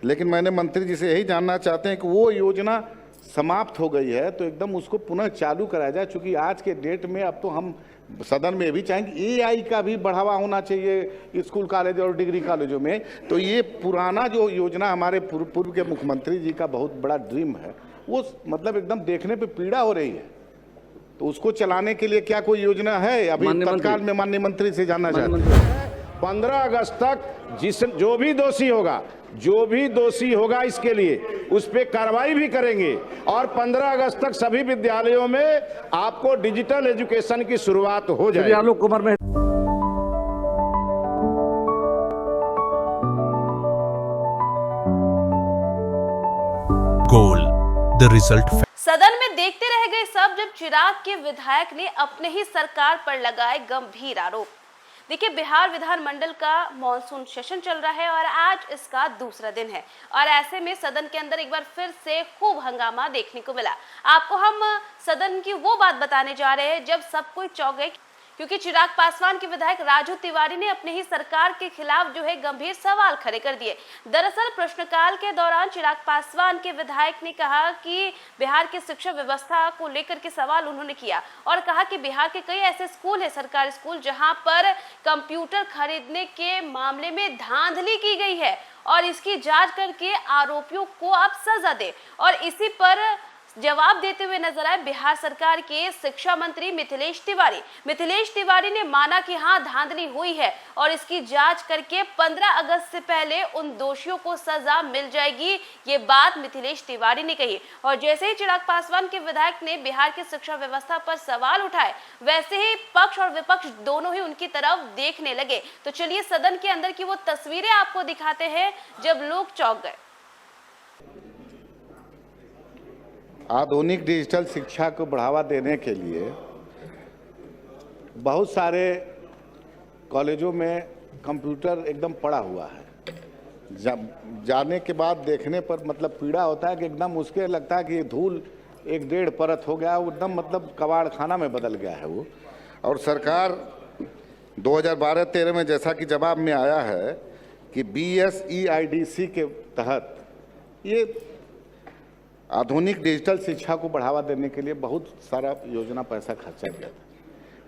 लेकिन मैंने मंत्री जी से यही जानना चाहते हैं कि वो योजना समाप्त हो गई है तो एकदम उसको पुनः चालू कराया जाए, क्योंकि आज के डेट में अब तो हम सदन में भी चाहेंगे एआई का भी बढ़ावा होना चाहिए स्कूल कॉलेज और डिग्री कॉलेजों में। तो ये पुराना जो योजना हमारे पूर्व के मुख्यमंत्री जी का बहुत बड़ा ड्रीम है, वो मतलब एकदम देखने पे पीड़ा हो रही है। तो उसको चलाने के लिए क्या कोई योजना है? अभी तत्काल में माननीय मंत्री से जानना चाहते हैं। 15 अगस्त तक जो भी दोषी होगा इसके लिए उस पर कार्रवाई भी करेंगे और 15 अगस्त तक सभी विद्यालयों में आपको डिजिटल एजुकेशन की शुरुआत हो जाएगी। आलोक कुमार में गोल द रिजल्ट। सदन में देखते रह गए सब जब चिराग के विधायक ने अपने ही सरकार पर लगाए गंभीर आरोप। देखिए, बिहार विधानमंडल का मॉनसून सेशन चल रहा है और आज इसका दूसरा दिन है और ऐसे में सदन के अंदर एक बार फिर से खूब हंगामा देखने को मिला। आपको हम सदन की वो बात बताने जा रहे हैं जब सब कोई चौंक गए, क्योंकि चिराग पासवान के विधायक राजू तिवारी ने अपने ही सरकार के खिलाफ जो है गंभीर सवाल खड़े कर दिए। दरअसल प्रश्नकाल के दौरान चिराग पासवान के विधायक ने कहा कि बिहार की शिक्षा व्यवस्था को लेकर के सवाल उन्होंने किया और कहा कि बिहार के कई ऐसे स्कूल है, सरकारी स्कूल, जहां पर कंप्यूटर खरीदने के मामले में धांधली की गई है और इसकी जांच करके आरोपियों को आप सजा दे। और इसी पर जवाब देते हुए नजर आए बिहार सरकार के शिक्षा मंत्री मिथिलेश तिवारी ने माना कि हाँ, धांधली हुई है और इसकी जांच करके 15 अगस्त से पहले उन दोषियों को सजा मिल जाएगी। ये बात मिथिलेश तिवारी ने कही और जैसे ही चिराग पासवान के विधायक ने बिहार की शिक्षा व्यवस्था पर सवाल उठाए, वैसे ही पक्ष और विपक्ष दोनों ही उनकी तरफ देखने लगे। तो चलिए सदन के अंदर की वो तस्वीरें आपको दिखाते हैं जब लोग चौंक गए। आधुनिक डिजिटल शिक्षा को बढ़ावा देने के लिए बहुत सारे कॉलेजों में कंप्यूटर एकदम पड़ा हुआ है। जाने के बाद देखने पर मतलब पीड़ा होता है कि एकदम उसके लगता है कि धूल 1-1.5 परत हो गया, एकदम मतलब कबाड़ खाना में बदल गया है वो। और सरकार 2012-13 में जैसा कि जवाब में आया है कि BSEIDC के तहत ये आधुनिक डिजिटल शिक्षा को बढ़ावा देने के लिए बहुत सारा योजना पैसा खर्चा गया था।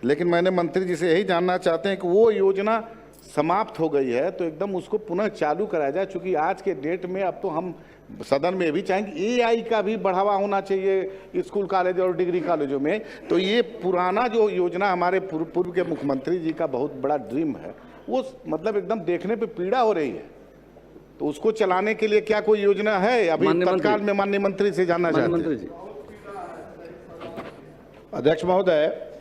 लेकिन मैंने मंत्री जी से यही जानना चाहते हैं कि वो योजना समाप्त हो गई है तो एकदम उसको पुनः चालू कराया जाए, क्योंकि आज के डेट में अब तो हम सदन में भी चाहेंगे एआई का भी बढ़ावा होना चाहिए स्कूल कॉलेज और डिग्री कॉलेजों में। तो ये पुराना जो योजना हमारे पूर्व के मुख्यमंत्री जी का बहुत बड़ा ड्रीम है, वो मतलब एकदम देखने पे पीड़ा हो रही है। तो उसको चलाने के लिए क्या कोई योजना है? अभी तत्काल में माननीय मंत्री से जानना चाहते हैं। अध्यक्ष महोदय,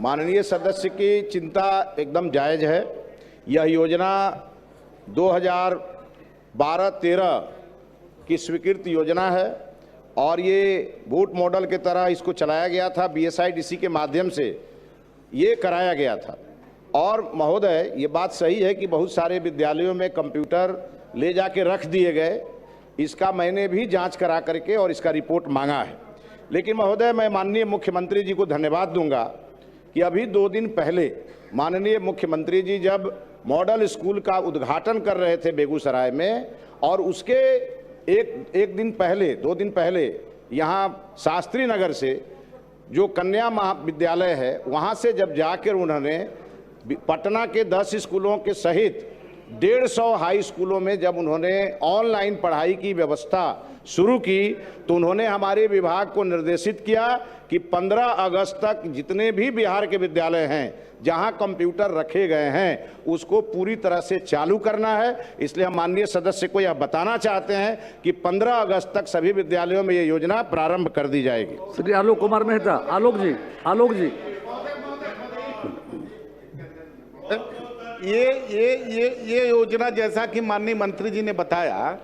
माननीय सदस्य की चिंता एकदम जायज है। यह योजना 2012-13 की स्वीकृत योजना है और ये बूट मॉडल के तरह इसको चलाया गया था। BSIDC के माध्यम से ये कराया गया था। और महोदय, ये बात सही है कि बहुत सारे विद्यालयों में कंप्यूटर ले जाके रख दिए गए। इसका मैंने भी जांच करा करके और इसका रिपोर्ट मांगा है। लेकिन महोदय, मैं माननीय मुख्यमंत्री जी को धन्यवाद दूंगा कि अभी 2 दिन पहले माननीय मुख्यमंत्री जी जब मॉडल स्कूल का उद्घाटन कर रहे थे बेगूसराय में, और उसके एक दिन पहले 2 दिन पहले यहाँ शास्त्री नगर से जो कन्या महाविद्यालय है वहाँ से जब जाकर उन्होंने पटना के 10 स्कूलों के सहित 150 हाई स्कूलों में जब उन्होंने ऑनलाइन पढ़ाई की व्यवस्था शुरू की, तो उन्होंने हमारे विभाग को निर्देशित किया कि 15 अगस्त तक जितने भी बिहार के विद्यालय हैं जहां कंप्यूटर रखे गए हैं उसको पूरी तरह से चालू करना है। इसलिए हम माननीय सदस्य को यह बताना चाहते हैं कि 15 अगस्त तक सभी विद्यालयों में ये योजना प्रारंभ कर दी जाएगी। श्री आलोक कुमार मेहता। आलोक जी ये योजना जैसा कि माननीय मंत्री जी ने बताया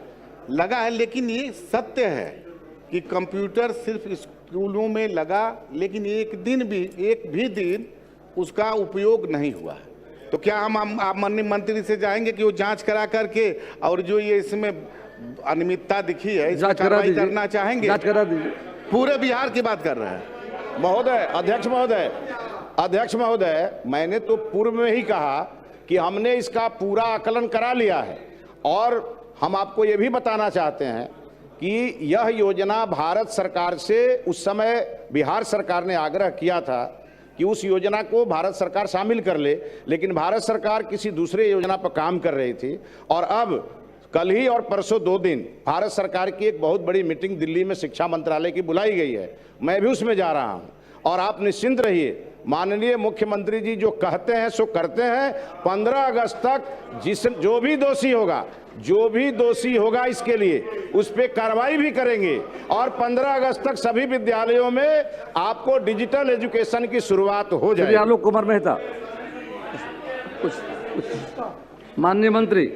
लगा है, लेकिन ये सत्य है कि कंप्यूटर सिर्फ स्कूलों में लगा, लेकिन एक भी दिन उसका उपयोग नहीं हुआ है। तो क्या आप माननीय मंत्री से जाएंगे कि वो जांच करा करके और जो ये इसमें अनियमितता दिखी है इसमें कार्रवाई करना चाहेंगे? जांच करा दीजिए। पूरे बिहार की बात कर रहे हैं महोदय। अध्यक्ष महोदय, मैंने तो पूर्व में ही कहा कि हमने इसका पूरा आकलन करा लिया है और हम आपको ये भी बताना चाहते हैं कि यह योजना भारत सरकार से उस समय बिहार सरकार ने आग्रह किया था कि उस योजना को भारत सरकार शामिल कर ले, लेकिन भारत सरकार किसी दूसरे योजना पर काम कर रही थी। और अब कल ही और परसों 2 दिन भारत सरकार की एक बहुत बड़ी मीटिंग दिल्ली में शिक्षा मंत्रालय की बुलाई गई है, मैं भी उसमें जा रहा हूं। और आप निश्चिंत रहिए, माननीय मुख्यमंत्री जी जो कहते हैं सो करते हैं। 15 अगस्त तक जो भी दोषी होगा इसके लिए उस पर कार्रवाई भी करेंगे। और 15 अगस्त तक सभी विद्यालयों में आपको डिजिटल एजुकेशन की शुरुआत हो जाएगी। आलोक कुमार मेहता, माननीय मंत्री।